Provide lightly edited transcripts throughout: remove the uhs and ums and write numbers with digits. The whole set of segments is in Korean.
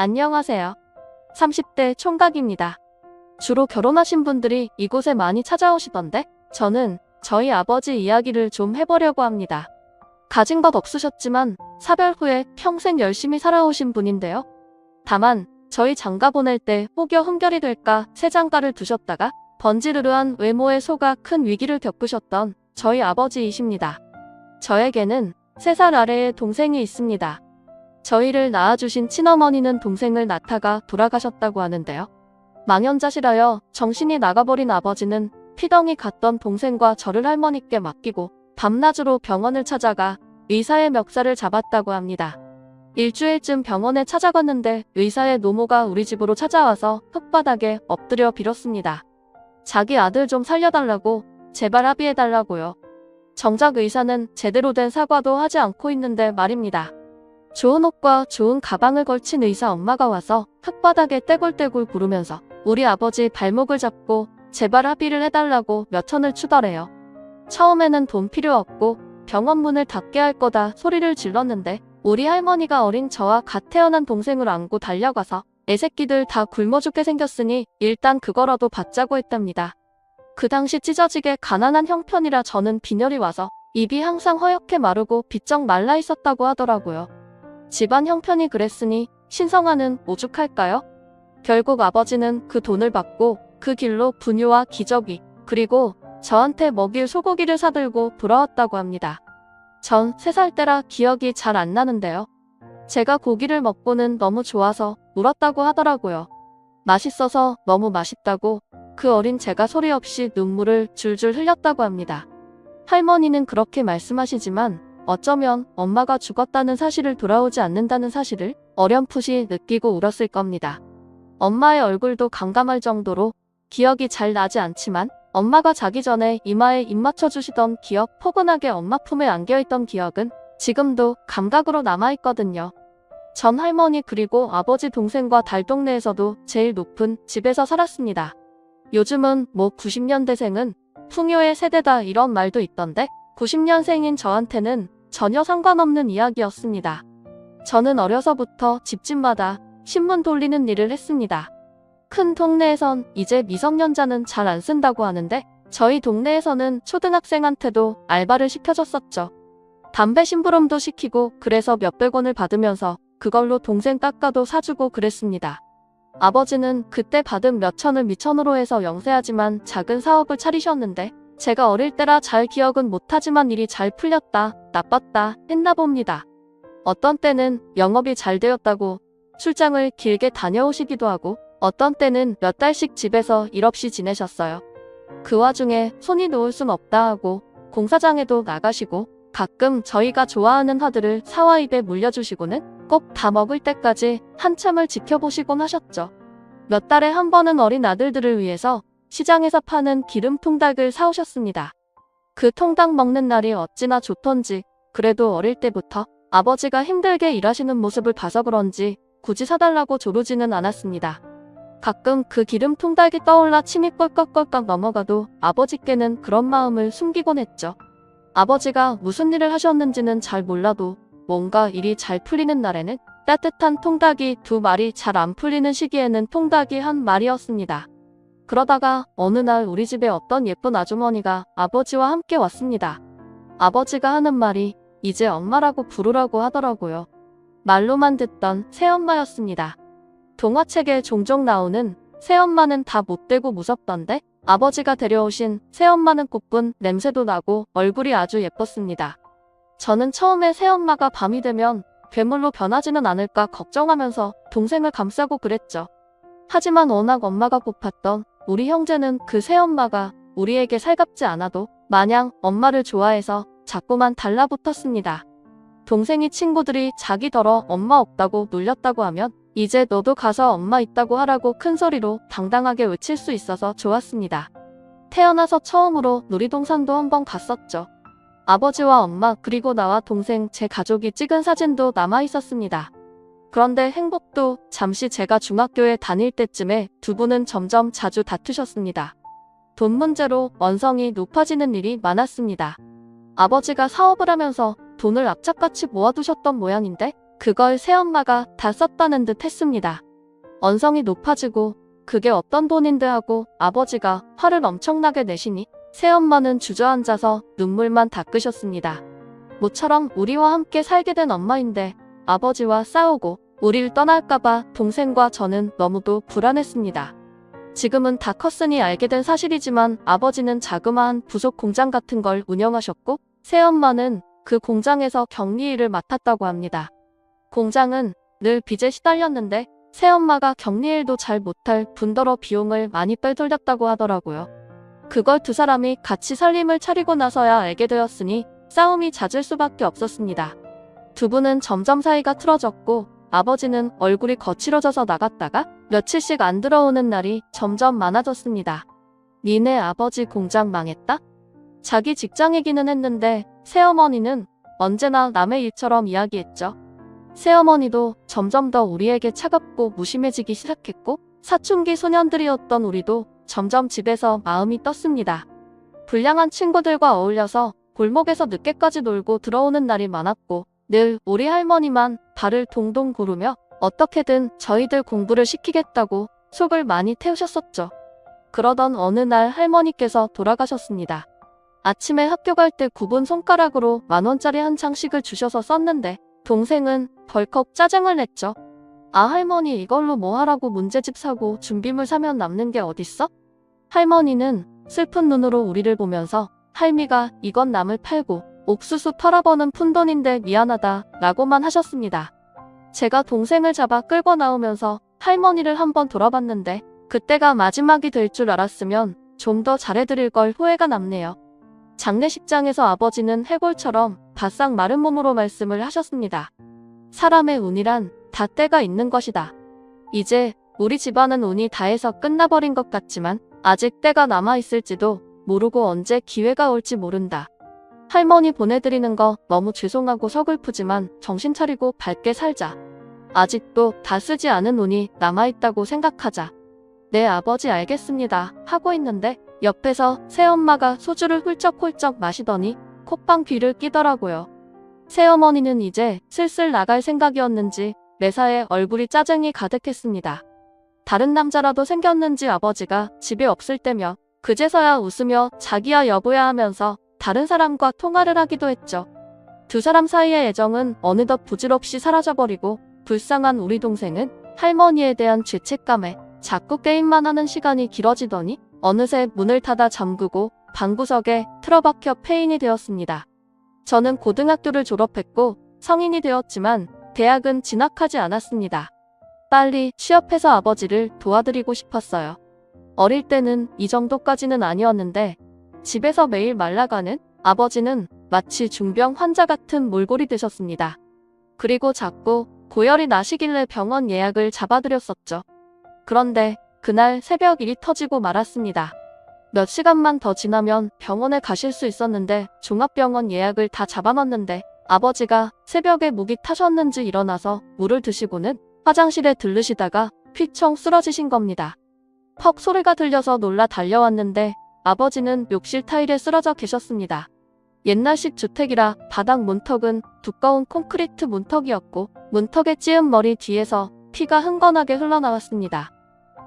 안녕하세요. 30대 총각입니다. 주로 결혼하신 분들이 이곳에 많이 찾아오시던데 저는 저희 아버지 이야기를 좀 해보려고 합니다. 가진 것 없으셨지만 사별 후에 평생 열심히 살아오신 분인데요. 다만 저희 장가 보낼 때 혹여 흠결이 될까 새 장가를 두셨다가 번지르르한 외모에 속아 큰 위기를 겪으셨던 저희 아버지이십니다. 저에게는 3살 아래의 동생이 있습니다. 저희를 낳아주신 친어머니는 동생을 낳다가 돌아가셨다고 하는데요. 망연자실하여 정신이 나가버린 아버지는 피덩이 갔던 동생과 저를 할머니께 맡기고 밤낮으로 병원을 찾아가 의사의 멱살을 잡았다고 합니다. 일주일쯤 병원에 찾아갔는데 의사의 노모가 우리 집으로 찾아와서 흙바닥에 엎드려 빌었습니다. 자기 아들 좀 살려달라고, 제발 합의해달라고요. 정작 의사는 제대로 된 사과도 하지 않고 있는데 말입니다. 좋은 옷과 좋은 가방을 걸친 의사 엄마가 와서 흙바닥에 떼굴떼굴 구르면서 우리 아버지 발목을 잡고 제발 합의를 해달라고 몇 천을 추더래요. 처음에는 돈 필요 없고 병원 문을 닫게 할 거다 소리를 질렀는데 우리 할머니가 어린 저와 갓 태어난 동생을 안고 달려가서 애새끼들 다 굶어 죽게 생겼으니 일단 그거라도 받자고 했답니다. 그 당시 찢어지게 가난한 형편이라 저는 빈혈이 와서 입이 항상 허옇게 마르고 비쩍 말라 있었다고 하더라고요. 집안 형편이 그랬으니 신성아는 오죽할까요? 결국 아버지는 그 돈을 받고 그 길로 분유와 기저귀 그리고 저한테 먹일 소고기를 사들고 돌아왔다고 합니다. 전 3살 때라 기억이 잘 안 나는데요. 제가 고기를 먹고는 너무 좋아서 울었다고 하더라고요. 맛있어서 너무 맛있다고 그 어린 제가 소리 없이 눈물을 줄줄 흘렸다고 합니다. 할머니는 그렇게 말씀하시지만 어쩌면 엄마가 죽었다는 사실을 돌아오지 않는다는 사실을 어렴풋이 느끼고 울었을 겁니다. 엄마의 얼굴도 감감할 정도로 기억이 잘 나지 않지만 엄마가 자기 전에 이마에 입 맞춰주시던 기억, 포근하게 엄마 품에 안겨있던 기억은 지금도 감각으로 남아있거든요. 전 할머니 그리고 아버지 동생과 달동네에서도 제일 높은 집에서 살았습니다. 요즘은 뭐 90년대생은 풍요의 세대다 이런 말도 있던데 90년생인 저한테는 전혀 상관없는 이야기였습니다. 저는 어려서부터 집집마다 신문 돌리는 일을 했습니다. 큰 동네에선 이제 미성년자는 잘 안 쓴다고 하는데 저희 동네에서는 초등학생한테도 알바를 시켜줬었죠. 담배 심부름도 시키고 그래서 몇백 원을 받으면서 그걸로 동생 깎아도 사주고 그랬습니다. 아버지는 그때 받은 몇 천을 미천으로 해서 영세하지만 작은 사업을 차리셨는데 제가 어릴 때라 잘 기억은 못하지만 일이 잘 풀렸다, 나빴다 했나 봅니다. 어떤 때는 영업이 잘 되었다고 출장을 길게 다녀오시기도 하고 어떤 때는 몇 달씩 집에서 일 없이 지내셨어요. 그 와중에 손이 놓을 순 없다 하고 공사장에도 나가시고 가끔 저희가 좋아하는 화들을 사와 입에 물려주시고는 꼭 다 먹을 때까지 한참을 지켜보시곤 하셨죠. 몇 달에 한 번은 어린 아들들을 위해서 시장에서 파는 기름 통닭을 사오셨습니다. 그 통닭 먹는 날이 어찌나 좋던지 그래도 어릴 때부터 아버지가 힘들게 일하시는 모습을 봐서 그런지 굳이 사달라고 조르지는 않았습니다. 가끔 그 기름 통닭이 떠올라 침이 꼴깍꼴깍 넘어가도 아버지께는 그런 마음을 숨기곤 했죠. 아버지가 무슨 일을 하셨는지는 잘 몰라도 뭔가 일이 잘 풀리는 날에는 따뜻한 통닭이 2마리, 잘 안 풀리는 시기에는 통닭이 1마리였습니다. 그러다가 어느 날 우리 집에 어떤 예쁜 아주머니가 아버지와 함께 왔습니다. 아버지가 하는 말이 이제 엄마라고 부르라고 하더라고요. 말로만 듣던 새엄마였습니다. 동화책에 종종 나오는 새엄마는 다 못되고 무섭던데 아버지가 데려오신 새엄마는 꽃분 냄새도 나고 얼굴이 아주 예뻤습니다. 저는 처음에 새엄마가 밤이 되면 괴물로 변하지는 않을까 걱정하면서 동생을 감싸고 그랬죠. 하지만 워낙 엄마가 고팠던 우리 형제는 그 새엄마가 우리에게 살갑지 않아도 마냥 엄마를 좋아해서 자꾸만 달라붙었습니다. 동생이 친구들이 자기더러 엄마 없다고 놀렸다고 하면 이제 너도 가서 엄마 있다고 하라고 큰 소리로 당당하게 외칠 수 있어서 좋았습니다. 태어나서 처음으로 놀이동산도 한번 갔었죠. 아버지와 엄마 그리고 나와 동생 제 가족이 찍은 사진도 남아 있었습니다. 그런데 행복도 잠시 제가 중학교에 다닐 때쯤에 두 분은 점점 자주 다투셨습니다. 돈 문제로 원성이 높아지는 일이 많았습니다. 아버지가 사업을 하면서 돈을 악착같이 모아두셨던 모양인데 그걸 새엄마가 다 썼다는 듯 했습니다. 언성이 높아지고 그게 어떤 돈인데 하고 아버지가 화를 엄청나게 내시니 새엄마는 주저앉아서 눈물만 닦으셨습니다. 모처럼 우리와 함께 살게 된 엄마인데 아버지와 싸우고 우리를 떠날까봐 동생과 저는 너무도 불안했습니다. 지금은 다 컸으니 알게 된 사실이지만 아버지는 자그마한 부속 공장 같은 걸 운영하셨고 새엄마는 그 공장에서 격리 일을 맡았다고 합니다. 공장은 늘 빚에 시달렸는데 새엄마가 격리 일도 잘 못할 뿐더러 비용을 많이 빼돌렸다고 하더라고요. 그걸 두 사람이 같이 살림을 차리고 나서야 알게 되었으니 싸움이 잦을 수밖에 없었습니다. 두 분은 점점 사이가 틀어졌고 아버지는 얼굴이 거칠어져서 나갔다가 며칠씩 안 들어오는 날이 점점 많아졌습니다. 니네 아버지 공장 망했다? 자기 직장이기는 했는데 새어머니는 언제나 남의 일처럼 이야기했죠. 새어머니도 점점 더 우리에게 차갑고 무심해지기 시작했고 사춘기 소년들이었던 우리도 점점 집에서 마음이 떴습니다. 불량한 친구들과 어울려서 골목에서 늦게까지 놀고 들어오는 날이 많았고 늘 우리 할머니만 발을 동동 구르며 어떻게든 저희들 공부를 시키겠다고 속을 많이 태우셨었죠. 그러던 어느 날 할머니께서 돌아가셨습니다. 아침에 학교 갈 때 굽은 손가락으로 10,000원짜리 한 장씩을 주셔서 썼는데 동생은 벌컥 짜증을 냈죠. 아 할머니 이걸로 뭐 하라고 문제집 사고 준비물 사면 남는 게 어딨어? 할머니는 슬픈 눈으로 우리를 보면서 할미가 이건 남을 팔고 옥수수 팔아버는 푼돈인데 미안하다 라고만 하셨습니다. 제가 동생을 잡아 끌고 나오면서 할머니를 한번 돌아봤는데 그때가 마지막이 될 줄 알았으면 좀 더 잘해드릴 걸 후회가 남네요. 장례식장에서 아버지는 해골처럼 바싹 마른 몸으로 말씀을 하셨습니다. 사람의 운이란 다 때가 있는 것이다. 이제 우리 집안은 운이 다해서 끝나버린 것 같지만 아직 때가 남아있을지도 모르고 언제 기회가 올지 모른다. 할머니 보내드리는 거 너무 죄송하고 서글프지만 정신 차리고 밝게 살자. 아직도 다 쓰지 않은 운이 남아있다고 생각하자. 네 아버지 알겠습니다 하고 있는데 옆에서 새엄마가 소주를 훌쩍훌쩍 마시더니 콧방 귀를 끼더라고요. 새어머니는 이제 슬슬 나갈 생각이었는지 매사에 얼굴이 짜증이 가득했습니다. 다른 남자라도 생겼는지 아버지가 집에 없을 때며 그제서야 웃으며 자기야 여보야 하면서 다른 사람과 통화를 하기도 했죠. 두 사람 사이의 애정은 어느덧 부질없이 사라져버리고 불쌍한 우리 동생은 할머니에 대한 죄책감에 자꾸 게임만 하는 시간이 길어지더니 어느새 문을 닫아 잠그고 방구석에 틀어박혀 폐인이 되었습니다. 저는 고등학교를 졸업했고 성인이 되었지만 대학은 진학하지 않았습니다. 빨리 취업해서 아버지를 도와드리고 싶었어요. 어릴 때는 이 정도까지는 아니었는데 집에서 매일 말라가는 아버지는 마치 중병 환자 같은 몰골이 되셨습니다. 그리고 자꾸 고열이 나시길래 병원 예약을 잡아드렸었죠. 그런데 그날 새벽 일이 터지고 말았습니다. 몇 시간만 더 지나면 병원에 가실 수 있었는데 종합병원 예약을 다 잡아놨는데 아버지가 새벽에 목이 타셨는지 일어나서 물을 드시고는 화장실에 들르시다가 휘청 쓰러지신 겁니다. 퍽 소리가 들려서 놀라 달려왔는데 아버지는 욕실 타일에 쓰러져 계셨습니다. 옛날식 주택이라 바닥 문턱은 두꺼운 콘크리트 문턱이었고 문턱에 찧은 머리 뒤에서 피가 흥건하게 흘러나왔습니다.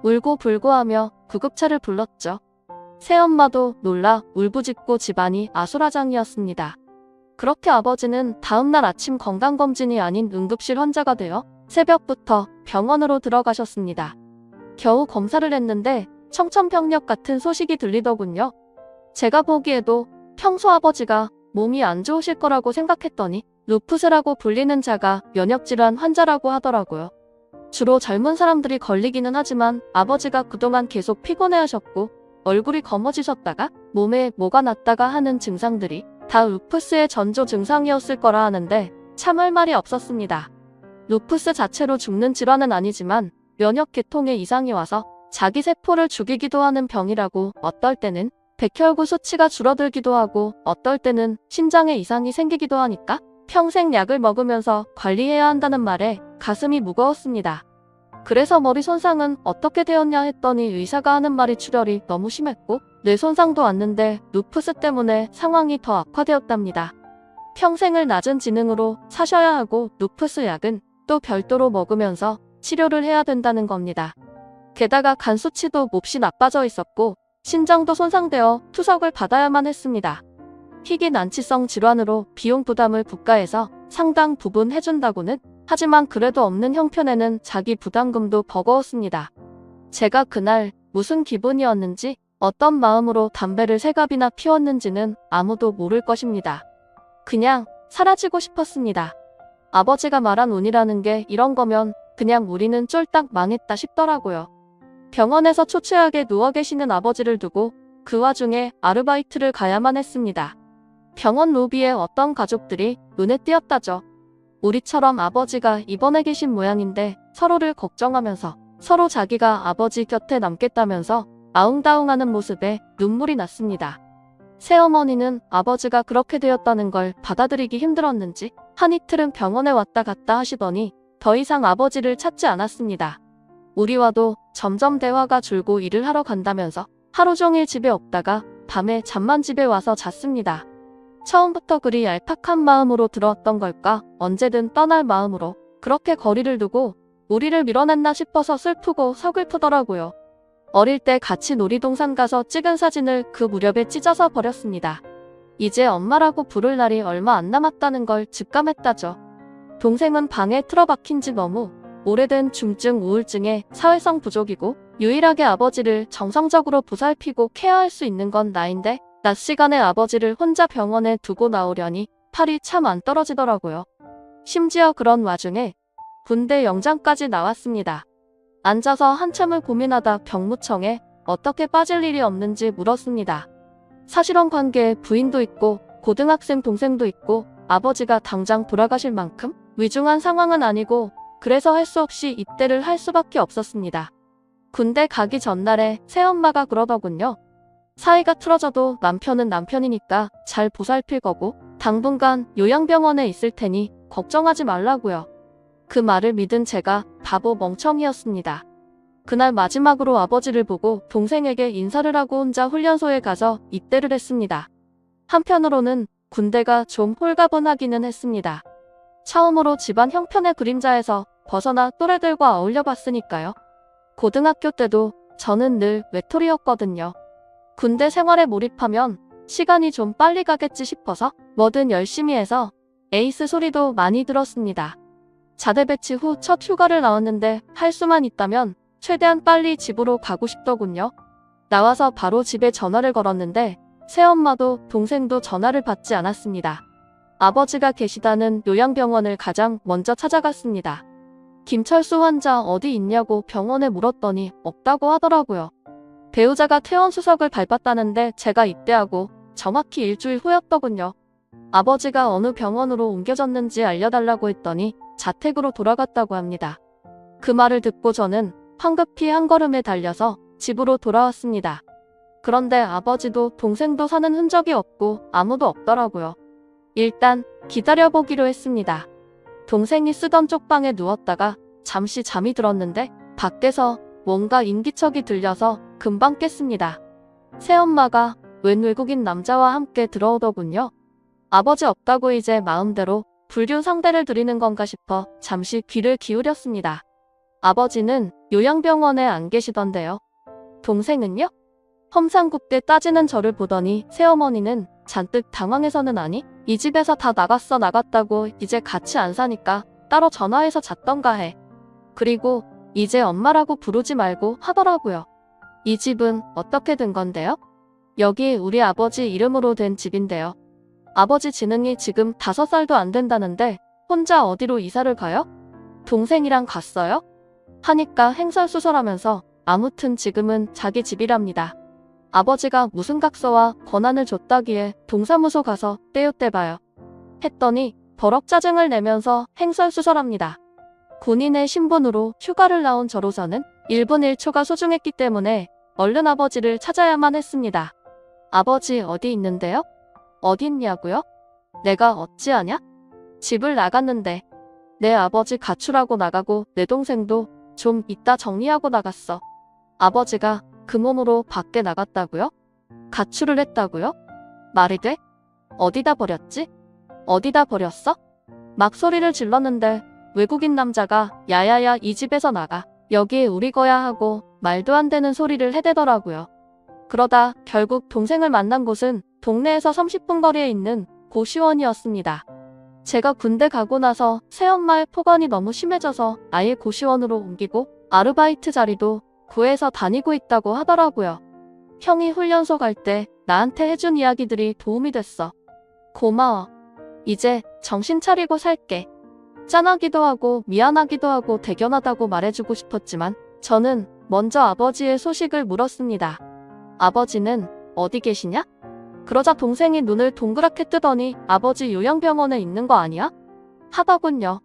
울고 불고하며 구급차를 불렀죠. 새엄마도 놀라 울부짖고 집안이 아수라장이었습니다. 그렇게 아버지는 다음날 아침 건강검진이 아닌 응급실 환자가 되어 새벽부터 병원으로 들어가셨습니다. 겨우 검사를 했는데 청천벽력 같은 소식이 들리더군요. 제가 보기에도 평소 아버지가 몸이 안 좋으실 거라고 생각했더니 루푸스라고 불리는 자가 면역질환 환자라고 하더라고요. 주로 젊은 사람들이 걸리기는 하지만 아버지가 그동안 계속 피곤해하셨고 얼굴이 검어지셨다가 몸에 뭐가 났다가 하는 증상들이 다 루푸스의 전조 증상이었을 거라 하는데 참을 말이 없었습니다. 루푸스 자체로 죽는 질환은 아니지만 면역 계통에 이상이 와서 자기 세포를 죽이기도 하는 병이라고 어떨 때는 백혈구 수치가 줄어들기도 하고 어떨 때는 심장에 이상이 생기기도 하니까 평생 약을 먹으면서 관리해야 한다는 말에 가슴이 무거웠습니다. 그래서 머리 손상은 어떻게 되었냐 했더니 의사가 하는 말이 출혈이 너무 심했고 뇌 손상도 왔는데 루푸스 때문에 상황이 더 악화되었답니다. 평생을 낮은 지능으로 사셔야 하고 루푸스 약은 또 별도로 먹으면서 치료를 해야 된다는 겁니다. 게다가 간 수치도 몹시 나빠져 있었고 신장도 손상되어 투석을 받아야만 했습니다. 희귀 난치성 질환으로 비용 부담을 국가에서 상당 부분 해준다고는 하지만 그래도 없는 형편에는 자기 부담금도 버거웠습니다. 제가 그날 무슨 기분이었는지 어떤 마음으로 담배를 세 갑이나 피웠는지는 아무도 모를 것입니다. 그냥 사라지고 싶었습니다. 아버지가 말한 운이라는 게 이런 거면 그냥 우리는 쫄딱 망했다 싶더라고요. 병원에서 초췌하게 누워 계시는 아버지를 두고 그 와중에 아르바이트를 가야만 했습니다. 병원 로비에 어떤 가족들이 눈에 띄었다죠. 우리처럼 아버지가 입원해 계신 모양인데 서로를 걱정하면서 서로 자기가 아버지 곁에 남겠다면서 아웅다웅하는 모습에 눈물이 났습니다. 새어머니는 아버지가 그렇게 되었다는 걸 받아들이기 힘들었는지 한 이틀은 병원에 왔다 갔다 하시더니 더 이상 아버지를 찾지 않았습니다. 우리와도 점점 대화가 줄고 일을 하러 간다면서 하루 종일 집에 없다가 밤에 잠만 집에 와서 잤습니다. 처음부터 그리 얄팍한 마음으로 들어왔던 걸까 언제든 떠날 마음으로 그렇게 거리를 두고 우리를 밀어냈나 싶어서 슬프고 서글프더라고요. 어릴 때 같이 놀이동산 가서 찍은 사진을 그 무렵에 찢어서 버렸습니다. 이제 엄마라고 부를 날이 얼마 안 남았다는 걸 직감했다죠. 동생은 방에 틀어박힌 지 너무 오래된 중증 우울증에 사회성 부족이고 유일하게 아버지를 정성적으로 보살피고 케어할 수 있는 건 나인데 낮 시간에 아버지를 혼자 병원에 두고 나오려니 팔이 참 안 떨어지더라고요. 심지어 그런 와중에 군대 영장까지 나왔습니다. 앉아서 한참을 고민하다 병무청에 어떻게 빠질 일이 없는지 물었습니다. 사실혼 관계에 부인도 있고 고등학생 동생도 있고 아버지가 당장 돌아가실 만큼 위중한 상황은 아니고 그래서 할 수 없이 입대를 할 수밖에 없었습니다. 군대 가기 전날에 새엄마가 그러더군요. 사이가 틀어져도 남편은 남편이니까 잘 보살필 거고 당분간 요양병원에 있을 테니 걱정하지 말라고요. 그 말을 믿은 제가 바보 멍청이였습니다. 그날 마지막으로 아버지를 보고 동생에게 인사를 하고 혼자 훈련소에 가서 입대를 했습니다. 한편으로는 군대가 좀 홀가분하기는 했습니다. 처음으로 집안 형편의 그림자에서 벗어나 또래들과 어울려 봤으니까요. 고등학교 때도 저는 늘 외톨이였거든요. 군대 생활에 몰입하면 시간이 좀 빨리 가겠지 싶어서 뭐든 열심히 해서 에이스 소리도 많이 들었습니다. 자대 배치 후 첫 휴가를 나왔는데 할 수만 있다면 최대한 빨리 집으로 가고 싶더군요. 나와서 바로 집에 전화를 걸었는데 새엄마도 동생도 전화를 받지 않았습니다. 아버지가 계시다는 요양병원을 가장 먼저 찾아갔습니다. 김철수 환자 어디 있냐고 병원에 물었더니 없다고 하더라고요. 배우자가 퇴원 수석을 밟았다는데 제가 입대하고 정확히 일주일 후였더군요. 아버지가 어느 병원으로 옮겨졌는지 알려달라고 했더니 자택으로 돌아갔다고 합니다. 그 말을 듣고 저는 황급히 한 걸음에 달려서 집으로 돌아왔습니다. 그런데 아버지도 동생도 사는 흔적이 없고 아무도 없더라고요. 일단 기다려보기로 했습니다. 동생이 쓰던 쪽방에 누웠다가 잠시 잠이 들었는데 밖에서 뭔가 인기척이 들려서 금방 깼습니다. 새엄마가 웬 외국인 남자와 함께 들어오더군요. 아버지 없다고 이제 마음대로 불륜 상대를 드리는 건가 싶어 잠시 귀를 기울였습니다. 아버지는 요양병원에 안 계시던데요. 동생은요? 험상궂게 따지는 저를 보더니 새어머니는 잔뜩 당황해서는 아니, 이 집에서 다 나갔다고 이제 같이 안 사니까 따로 전화해서 잤던가 해. 그리고 이제 엄마라고 부르지 말고 하더라고요. 이 집은 어떻게 된 건데요? 여기 우리 아버지 이름으로 된 집인데요. 아버지 지능이 지금 5살도 안 된다는데 혼자 어디로 이사를 가요? 동생이랑 갔어요? 하니까 행설수설하면서 아무튼 지금은 자기 집이랍니다. 아버지가 무슨 각서와 권한을 줬다기에 동사무소 가서 떼요떼봐요. 했더니 버럭 짜증을 내면서 행설수설합니다. 군인의 신분으로 휴가를 나온 저로서는 1분 1초가 소중했기 때문에 얼른 아버지를 찾아야만 했습니다. 아버지 어디 있는데요? 어디 있냐고요? 내가 어찌하냐? 집을 나갔는데. 내 아버지 가출하고 나가고 내 동생도 좀 이따 정리하고 나갔어. 아버지가 그 몸으로 밖에 나갔다고요? 가출을 했다고요? 말이 돼? 어디다 버렸지? 어디다 버렸어? 막 소리를 질렀는데 외국인 남자가 야야야 이 집에서 나가. 여기 우리 거야 하고 말도 안 되는 소리를 해대더라고요. 그러다 결국 동생을 만난 곳은 동네에서 30분 거리에 있는 고시원이었습니다. 제가 군대 가고 나서 새엄마의 폭언이 너무 심해져서 아예 고시원으로 옮기고 아르바이트 자리도 구해서 다니고 있다고 하더라고요. 형이 훈련소 갈 때 나한테 해준 이야기들이 도움이 됐어. 고마워. 이제 정신 차리고 살게. 짠하기도 하고 미안하기도 하고 대견하다고 말해주고 싶었지만 저는 먼저 아버지의 소식을 물었습니다. 아버지는 어디 계시냐? 그러자 동생이 눈을 동그랗게 뜨더니 아버지 요양병원에 있는 거 아니야? 하더군요.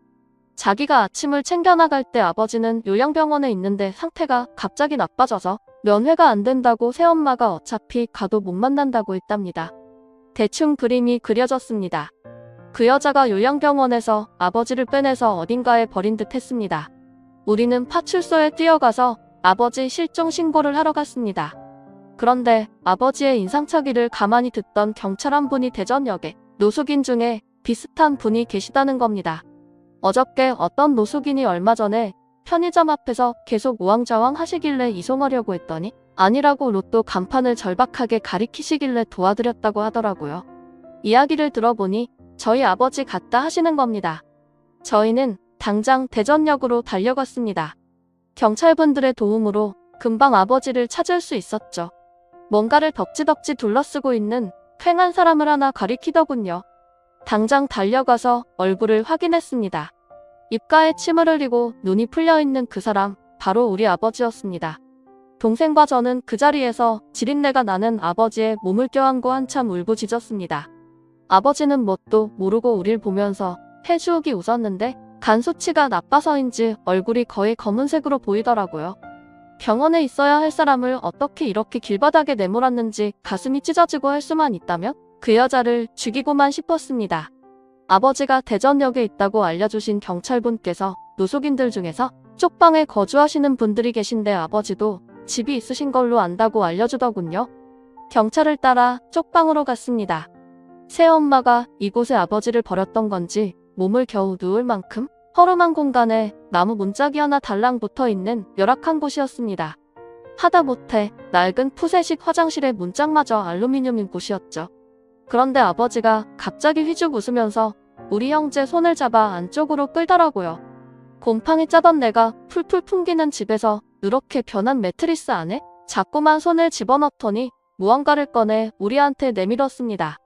자기가 아침을 챙겨 나갈 때 아버지는 요양병원에 있는데 상태가 갑자기 나빠져서 면회가 안 된다고 새엄마가 어차피 가도 못 만난다고 했답니다. 대충 그림이 그려졌습니다. 그 여자가 요양병원에서 아버지를 빼내서 어딘가에 버린 듯 했습니다. 우리는 파출소에 뛰어가서 아버지 실종 신고를 하러 갔습니다. 그런데 아버지의 인상착의를 가만히 듣던 경찰 한 분이 대전역에 노숙인 중에 비슷한 분이 계시다는 겁니다. 어저께 어떤 노숙인이 얼마 전에 편의점 앞에서 계속 우왕좌왕 하시길래 이송하려고 했더니 아니라고 로또 간판을 절박하게 가리키시길래 도와드렸다고 하더라고요. 이야기를 들어보니 저희 아버지 같다 하시는 겁니다. 저희는 당장 대전역으로 달려갔습니다. 경찰분들의 도움으로 금방 아버지를 찾을 수 있었죠. 뭔가를 덕지덕지 둘러쓰고 있는 휑한 사람을 하나 가리키더군요. 당장 달려가서 얼굴을 확인했습니다. 입가에 침을 흘리고 눈이 풀려있는 그 사람, 바로 우리 아버지였습니다. 동생과 저는 그 자리에서 지린내가 나는 아버지의 몸을 껴안고 한참 울부짖었습니다. 아버지는 뭣도 모르고 우릴 보면서 해주욱이 웃었는데 간 수치가 나빠서인지 얼굴이 거의 검은색으로 보이더라고요. 병원에 있어야 할 사람을 어떻게 이렇게 길바닥에 내몰았는지 가슴이 찢어지고 할 수만 있다면 그 여자를 죽이고만 싶었습니다. 아버지가 대전역에 있다고 알려주신 경찰분께서 노숙인들 중에서 쪽방에 거주하시는 분들이 계신데 아버지도 집이 있으신 걸로 안다고 알려주더군요. 경찰을 따라 쪽방으로 갔습니다. 새엄마가 이곳에 아버지를 버렸던 건지 몸을 겨우 누울 만큼 허름한 공간에 나무 문짝이 하나 달랑 붙어있는 열악한 곳이었습니다. 하다못해 낡은 푸세식 화장실의 문짝마저 알루미늄인 곳이었죠. 그런데 아버지가 갑자기 휘죽 웃으면서 우리 형제 손을 잡아 안쪽으로 끌더라고요. 곰팡이 짜던 내가 풀풀 풍기는 집에서 누렇게 변한 매트리스 안에 자꾸만 손을 집어넣더니 무언가를 꺼내 우리한테 내밀었습니다.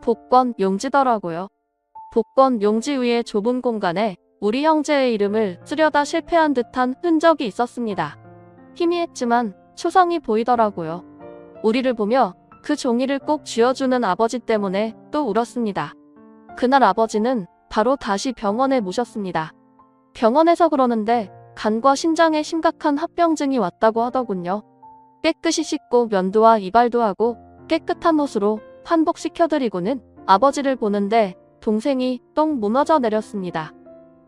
복권 용지더라고요. 복권 용지 위의 좁은 공간에 우리 형제의 이름을 쓰려다 실패한 듯한 흔적이 있었습니다. 희미했지만 초성이 보이더라고요. 우리를 보며 그 종이를 꼭 쥐어주는 아버지 때문에 또 울었습니다. 그날 아버지는 바로 다시 병원에 모셨습니다. 병원에서 그러는데 간과 신장에 심각한 합병증이 왔다고 하더군요. 깨끗이 씻고 면도와 이발도 하고 깨끗한 옷으로 환복시켜드리고는 아버지를 보는데 동생이 똥 무너져 내렸습니다.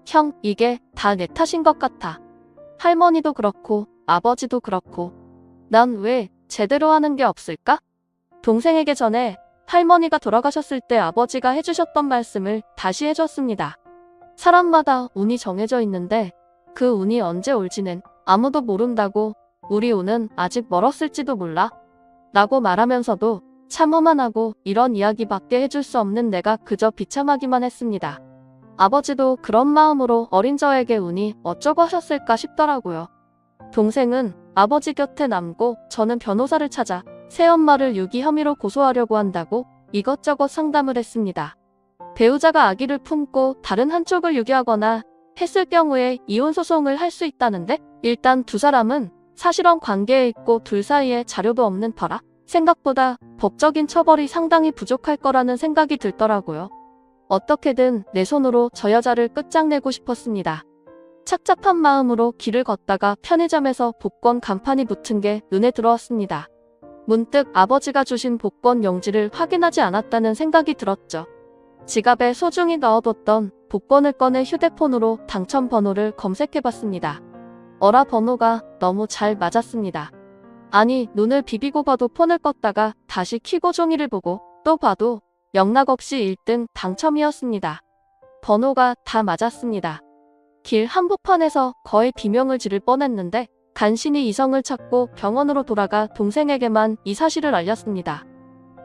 형, 이게 다 내 탓인 것 같아. 할머니도 그렇고 아버지도 그렇고 난 왜 제대로 하는 게 없을까? 동생에게 전에 할머니가 돌아가셨을 때 아버지가 해주셨던 말씀을 다시 해줬습니다. 사람마다 운이 정해져 있는데 그 운이 언제 올지는 아무도 모른다고. 우리 운은 아직 멀었을지도 몰라. 라고 말하면서도 참 험한하고 이런 이야기밖에 해줄 수 없는 내가 그저 비참하기만 했습니다. 아버지도 그런 마음으로 어린 저에게 운이 어쩌고 하셨을까 싶더라고요. 동생은 아버지 곁에 남고 저는 변호사를 찾아 새엄마를 유기 혐의로 고소하려고 한다고 이것저것 상담을 했습니다. 배우자가 아기를 품고 다른 한쪽을 유기하거나 했을 경우에 이혼 소송을 할 수 있다는데 일단 두 사람은 사실혼 관계에 있고 둘 사이에 자료도 없는 터라 생각보다 법적인 처벌이 상당히 부족할 거라는 생각이 들더라고요. 어떻게든 내 손으로 저 여자를 끝장내고 싶었습니다. 착잡한 마음으로 길을 걷다가 편의점에서 복권 간판이 붙은 게 눈에 들어왔습니다. 문득 아버지가 주신 복권 용지를 확인하지 않았다는 생각이 들었죠. 지갑에 소중히 넣어뒀던 복권을 꺼내 휴대폰으로 당첨 번호를 검색해봤습니다. 어라 번호가 너무 잘 맞았습니다. 아니 눈을 비비고 봐도 폰을 껐다가 다시 켜고 종이를 보고 또 봐도 영락없이 1등 당첨이었습니다. 번호가 다 맞았습니다. 길 한복판에서 거의 비명을 지를 뻔했는데 간신히 이성을 찾고 병원으로 돌아가 동생에게만 이 사실을 알렸습니다.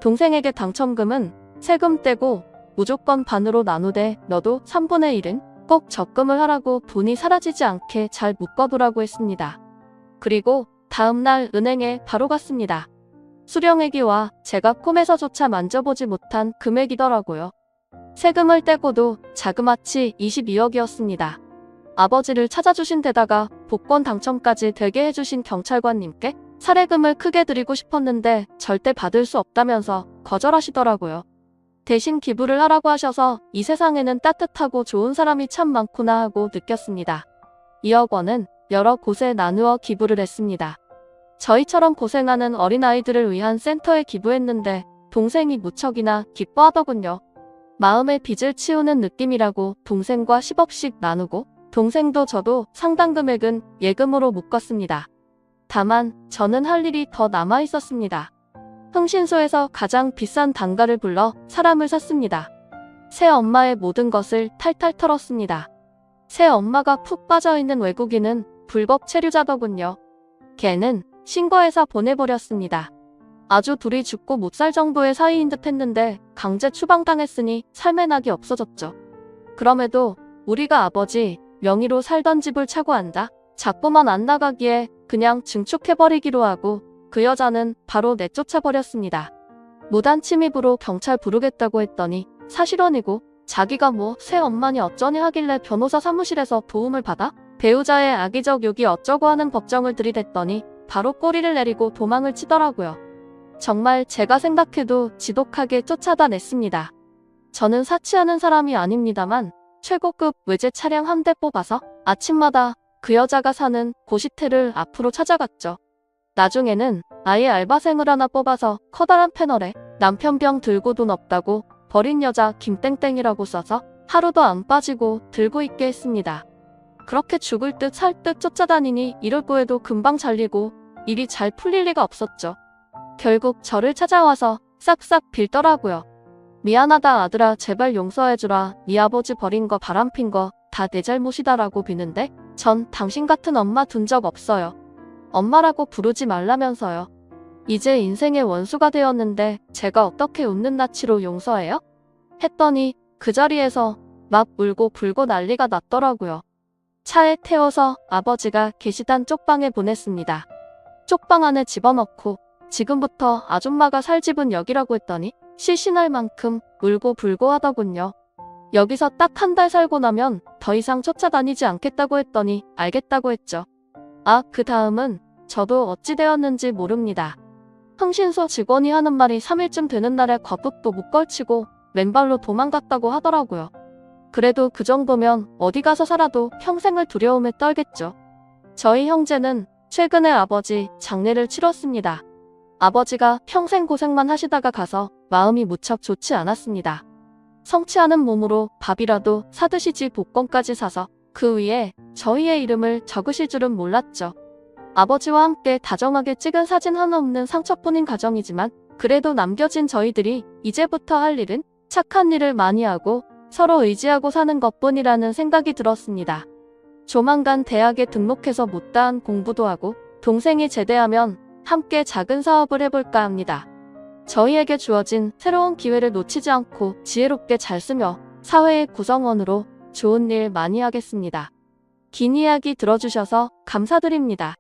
동생에게 당첨금은 세금 떼고 무조건 반으로 나누되 너도 3분의 1은 꼭 적금을 하라고 돈이 사라지지 않게 잘 묶어두라고 했습니다. 그리고 다음날 은행에 바로 갔습니다. 수령액이와 제가 꿈에서조차 만져보지 못한 금액이더라고요. 세금을 떼고도 자그마치 22억이었습니다. 아버지를 찾아주신 데다가 복권 당첨까지 되게 해주신 경찰관님께 사례금을 크게 드리고 싶었는데 절대 받을 수 없다면서 거절하시더라고요. 대신 기부를 하라고 하셔서 이 세상에는 따뜻하고 좋은 사람이 참 많구나 하고 느꼈습니다. 2억 원은 여러 곳에 나누어 기부를 했습니다. 저희처럼 고생하는 어린아이들을 위한 센터에 기부했는데 동생이 무척이나 기뻐하더군요. 마음의 빚을 치우는 느낌이라고 동생과 10억씩 나누고 동생도 저도 상당 금액은 예금으로 묶었습니다. 다만 저는 할 일이 더 남아 있었습니다. 흥신소에서 가장 비싼 단가를 불러 사람을 샀습니다. 새 엄마의 모든 것을 탈탈 털었습니다. 새 엄마가 푹 빠져있는 외국인은 불법 체류자더군요. 걔는 신고해서 보내버렸습니다. 아주 둘이 죽고 못 살 정도의 사이인 듯 했는데 강제 추방당했으니 삶의 낙이 없어졌죠. 그럼에도 우리가 아버지 명의로 살던 집을 차고 앉아 자꾸만 안 나가기에 그냥 증축해버리기로 하고 그 여자는 바로 내쫓아버렸습니다. 무단 침입으로 경찰 부르겠다고 했더니 사실혼이고 자기가 뭐 새 엄마니 어쩌니 하길래 변호사 사무실에서 도움을 받아 배우자의 악의적 욕이 어쩌고 하는 법정을 들이댔더니 바로 꼬리를 내리고 도망을 치더라고요. 정말 제가 생각해도 지독하게 쫓아다 냈습니다. 저는 사치하는 사람이 아닙니다만 최고급 외제 차량 한 대 뽑아서 아침마다 그 여자가 사는 고시텔을 앞으로 찾아갔죠. 나중에는 아예 알바생을 하나 뽑아서 커다란 패널에 남편 병 들고 돈 없다고 버린 여자 김땡땡이라고 써서 하루도 안 빠지고 들고 있게 했습니다. 그렇게 죽을 듯 살 듯 쫓아다니니 이럴 거에도 금방 잘리고 일이 잘 풀릴 리가 없었죠. 결국 저를 찾아와서 싹싹 빌더라고요. 미안하다 아들아 제발 용서해주라. 네 아버지 버린 거 바람핀 거 다 내 잘못이다라고 비는데 전 당신 같은 엄마 둔 적 없어요. 엄마라고 부르지 말라면서요. 이제 인생의 원수가 되었는데 제가 어떻게 웃는 낯으로 용서해요? 했더니 그 자리에서 막 울고 불고 난리가 났더라고요. 차에 태워서 아버지가 계시단 쪽방에 보냈습니다. 쪽방 안에 집어넣고 지금부터 아줌마가 살 집은 여기라고 했더니 실신할 만큼 울고 불고 하더군요. 여기서 딱 한 달 살고 나면 더 이상 쫓아다니지 않겠다고 했더니 알겠다고 했죠. 아, 그 다음은 저도 어찌 되었는지 모릅니다. 흥신소 직원이 하는 말이 3일쯤 되는 날에 거북도 못 걸치고 맨발로 도망갔다고 하더라고요. 그래도 그 정도면 어디 가서 살아도 평생을 두려움에 떨겠죠. 저희 형제는 최근에 아버지 장례를 치렀습니다. 아버지가 평생 고생만 하시다가 가서 마음이 무척 좋지 않았습니다. 성취하는 몸으로 밥이라도 사드시지 복권까지 사서 그 위에 저희의 이름을 적으실 줄은 몰랐죠. 아버지와 함께 다정하게 찍은 사진 하나 없는 상처뿐인 가정이지만 그래도 남겨진 저희들이 이제부터 할 일은 착한 일을 많이 하고 서로 의지하고 사는 것뿐이라는 생각이 들었습니다. 조만간 대학에 등록해서 못다한 공부도 하고 동생이 제대하면 함께 작은 사업을 해볼까 합니다. 저희에게 주어진 새로운 기회를 놓치지 않고 지혜롭게 잘 쓰며 사회의 구성원으로 좋은 일 많이 하겠습니다. 긴 이야기 들어주셔서 감사드립니다.